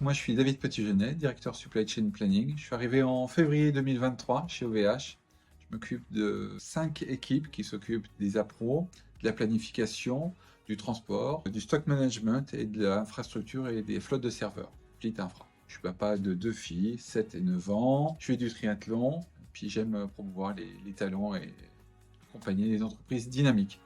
Moi, je suis David Petitgenet, directeur Supply Chain Planning. Je suis arrivé en février 2023 chez OVH. Je m'occupe de 5 équipes qui s'occupent des appros, de la planification, du transport, du stock management et de l'infrastructure et des flottes de serveurs, fleet infra. Je suis papa de 2 filles, 7 et 9 ans. Je fais du triathlon, puis j'aime promouvoir les talents et accompagner les entreprises dynamiques.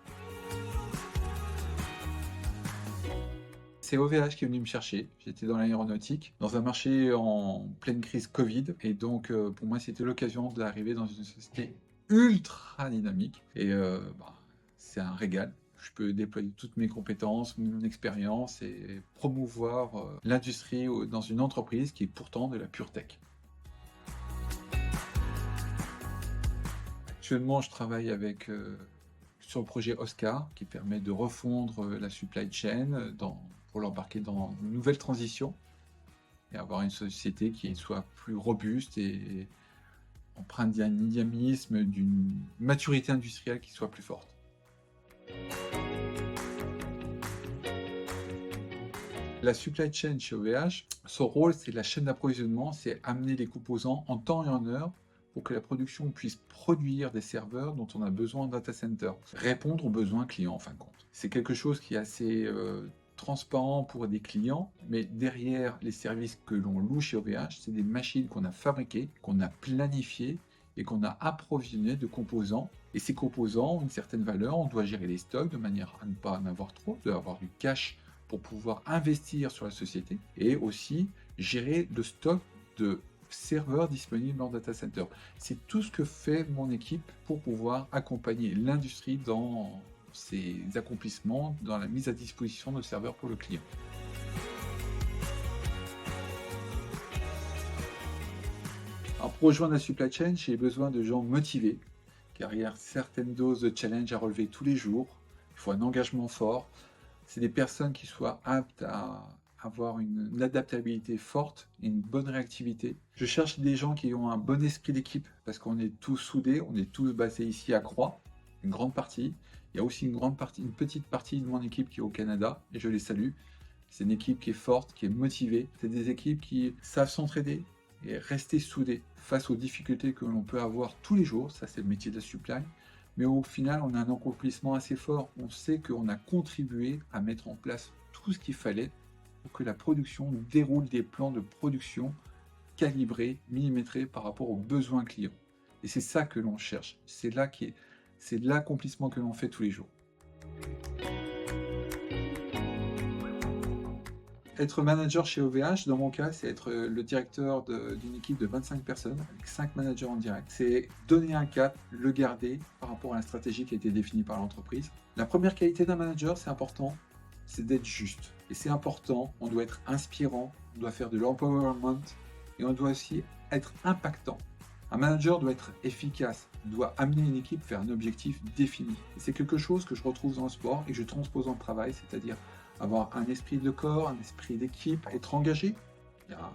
C'est OVH qui est venu me chercher. J'étais dans l'aéronautique, dans un marché en pleine crise Covid. Et donc, pour moi, c'était l'occasion d'arriver dans une société ultra dynamique. Et c'est un régal. Je peux déployer toutes mes compétences, mon expérience et promouvoir l'industrie dans une entreprise qui est pourtant de la pure tech. Actuellement, je travaille sur le projet Oscar qui permet de refondre la supply chain pour l'embarquer dans une nouvelle transition et avoir une société qui soit plus robuste et empreinte d'un dynamisme, d'une maturité industrielle qui soit plus forte. La supply chain chez OVH, son rôle, c'est la chaîne d'approvisionnement, c'est amener les composants en temps et en heure pour que la production puisse produire des serveurs dont on a besoin en data center, répondre aux besoins clients en fin de compte. C'est quelque chose qui est assez transparent pour des clients, mais derrière les services que l'on loue chez OVH, c'est des machines qu'on a fabriquées, qu'on a planifiées et qu'on a approvisionnées de composants. Et ces composants ont une certaine valeur, on doit gérer les stocks de manière à ne pas en avoir trop, d'avoir du cash pour pouvoir investir sur la société et aussi gérer le stock de serveurs disponibles en data center. C'est tout ce que fait mon équipe pour pouvoir accompagner l'industrie dans ses accomplissements, dans la mise à disposition de serveurs pour le client. Alors pour rejoindre la supply chain, j'ai besoin de gens motivés, car il y a certaines doses de challenge à relever tous les jours. Il faut un engagement fort. C'est des personnes qui soient aptes à avoir une adaptabilité forte et une bonne réactivité. Je cherche des gens qui ont un bon esprit d'équipe parce qu'on est tous soudés, on est tous basés ici à Croix, une grande partie. Il y a aussi une petite partie de mon équipe qui est au Canada et je les salue. C'est une équipe qui est forte, qui est motivée. C'est des équipes qui savent s'entraider et rester soudées face aux difficultés que l'on peut avoir tous les jours. Ça, c'est le métier de la supply. Mais au final, on a un accomplissement assez fort. On sait qu'on a contribué à mettre en place tout ce qu'il fallait pour que la production déroule des plans de production calibrés, millimétrés par rapport aux besoins clients. Et c'est ça que l'on cherche. C'est l'accomplissement que l'on fait tous les jours. Être manager chez OVH, dans mon cas, c'est être le directeur d'une équipe de 25 personnes, avec 5 managers en direct. C'est donner un cap, le garder par rapport à la stratégie qui a été définie par l'entreprise. La première qualité d'un manager, c'est important, c'est d'être juste. Et c'est important, on doit être inspirant, on doit faire de l'empowerment, et on doit aussi être impactant. Un manager doit être efficace, doit amener une équipe vers un objectif défini. Et c'est quelque chose que je retrouve dans le sport et que je transpose dans le travail, c'est-à-dire avoir un esprit de corps, un esprit d'équipe, être engagé.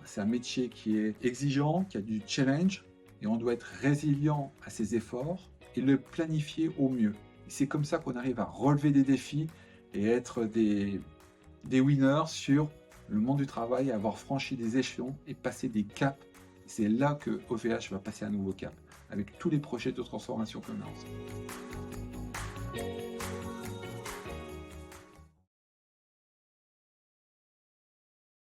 C'est un métier qui est exigeant, qui a du challenge, et on doit être résilient à ses efforts et le planifier au mieux. Et c'est comme ça qu'on arrive à relever des défis et être des winners sur le monde du travail, avoir franchi des échelons et passer des caps. C'est là que OVH va passer un nouveau cap, avec tous les projets de transformation qu'on a ensemble.